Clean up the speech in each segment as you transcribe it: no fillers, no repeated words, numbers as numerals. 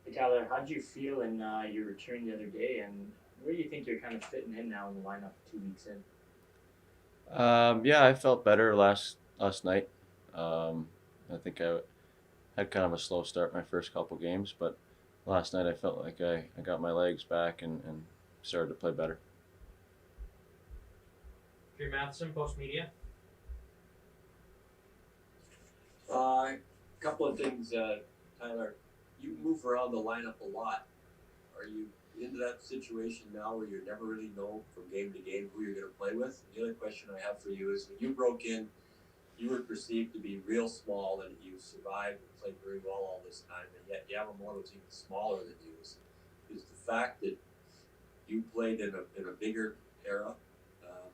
Hey Tyler, how did you feel in your return the other day, and where do you think you're kind of fitting in now in the lineup 2 weeks in? Yeah, I felt better last night. Um, I think I had kind of a slow start my first couple games, but last night I felt like I got my legs back and started to play better. Drew Matheson, Post Media. Couple of things, Tyler. You move around the lineup a lot. Are you into that situation now where you never really know from game to game who you're going to play with? And the other question I have for you is when you broke in, you were perceived to be real small and you survived and played very well all this time, and yet Yamamoto was even smaller than you. Is the fact that you played in a bigger era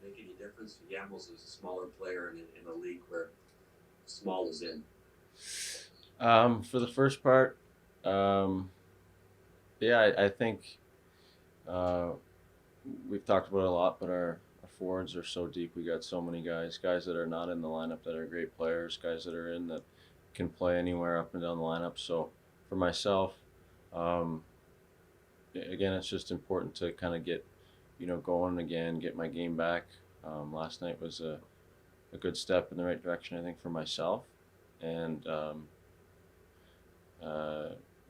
make any difference? Yamos is a smaller player in a league where small is in. For the first part, um, yeah, I think uh, we've talked about it a lot, but our forwards are so deep. We got so many guys that are not in the lineup that are great players, guys that are in that can play anywhere up and down the lineup. So for myself, um, again, it's just important to kind of get going again, get my game back. Last night was a good step in the right direction, I think, for myself. And uh,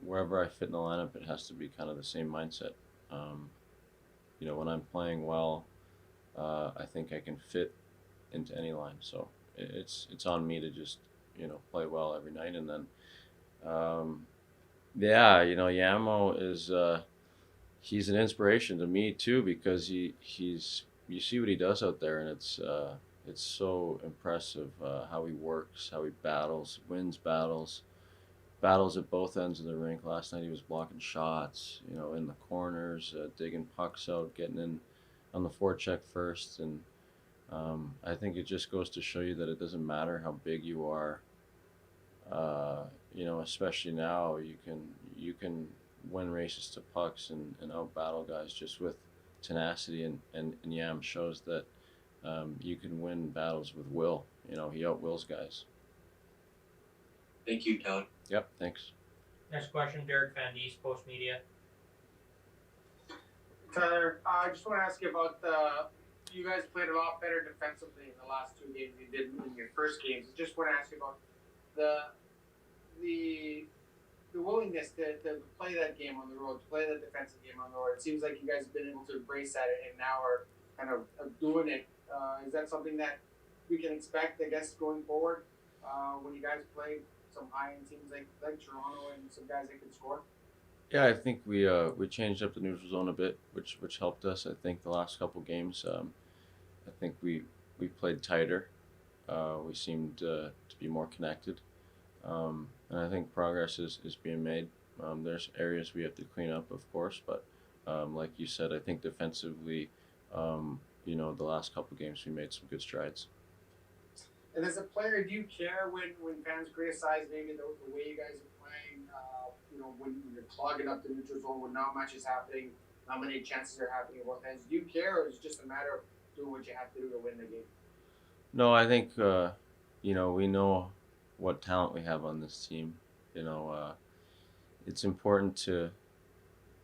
wherever I fit in the lineup, it has to be kind of the same mindset. Um, when I'm playing well, I think I can fit into any line. So it's on me to just play well every night, and then um, yeah, Yamo is he's an inspiration to me too because he's you see what he does out there, and it's so impressive how he works, how he battles, wins battles at both ends of the rink. Last night he was blocking shots, in the corners, digging pucks out, getting in on the forecheck first, and I think it just goes to show you that it doesn't matter how big you are. Especially now, you can win races to pucks and out battle guys just with tenacity, and Yam shows that you can win battles with will. He out wills guys. Thank you, Todd. Yep, thanks. Next question, Derek Van Diest, Post Media. Tyler, I just want to ask you about you guys played a lot better defensively in the last two games you did in your first games. Just want to ask you about the the the willingness to play that game on the road, to play that defensive game on the road. It seems like you guys have been able to embrace that and now are kind of doing it. Is that something that we can expect, I guess, going forward when you guys play some high end teams like Toronto and some guys that can score? Yeah, I think we changed up the neutral zone a bit, which helped us. I think the last couple games, I think we played tighter. We seemed to be more connected. And I think progress is being made. There's areas we have to clean up, of course, but like you said, I think defensively, the last couple games we made some good strides. And as a player, do you care when fans criticize maybe the way you guys are playing? When you're clogging up the neutral zone, when not much is happening, not many chances are happening on both ends. Do you care, or is it just a matter of doing what you have to do to win the game? No, I think we know what talent we have on this team. It's important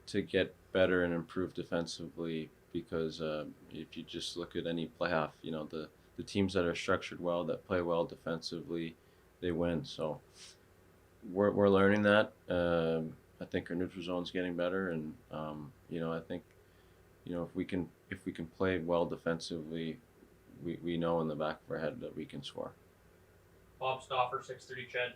to get better and improve defensively because if you just look at any playoff, the teams that are structured well, that play well defensively, they win. So we're learning that. I think our neutral zone's getting better, and I think if we can play well defensively, we know in the back of our head that we can score. Bob Stauffer, 630 Ched.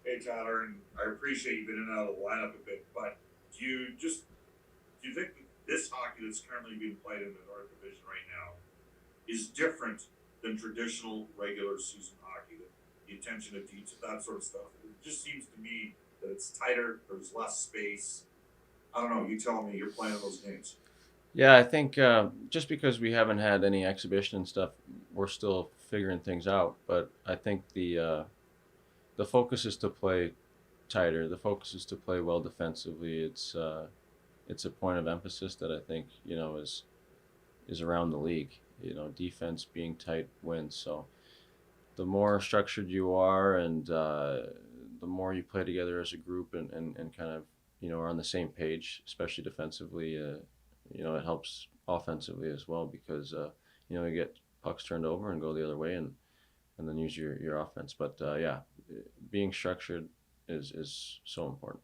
Hey Tyler, and I appreciate you been in and out of the lineup a bit, but do you think that this hockey that's currently being played in the North Division right now is different than traditional regular season hockey? The attention to detail, that sort of stuff. It just seems to me that it's tighter. There's less space. I don't know. You tell me. You're playing those games. Yeah, I think just because we haven't had any exhibition and stuff, we're still figuring things out. But I think the focus is to play tighter. The focus is to play well defensively. It's a point of emphasis that I think is around the league. Defense being tight wins. So the more structured you are, and the more you play together as a group, and kind of are on the same page, especially defensively. It helps offensively as well because you get pucks turned over and go the other way and then use your offense. But yeah, being structured is so important.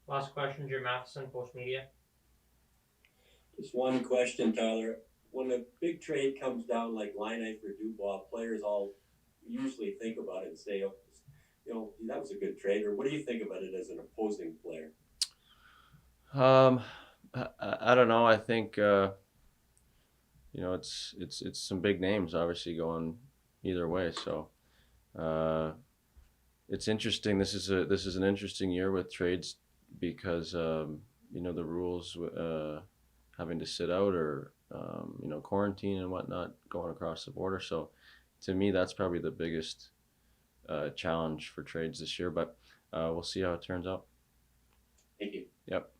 Last question, Jim Matheson, Post Media. Just one question, Tyler. When a big trade comes down like Line for Dubois, players all usually think about it and say, oh, that was a good trade. Or what do you think about it as an opposing player? I don't know. I think it's some big names obviously going either way. So it's interesting. This is an interesting year with trades because the rules having to sit out or quarantine and whatnot going across the border. So to me, that's probably the biggest challenge for trades this year. But we'll see how it turns out. Thank you. Yep.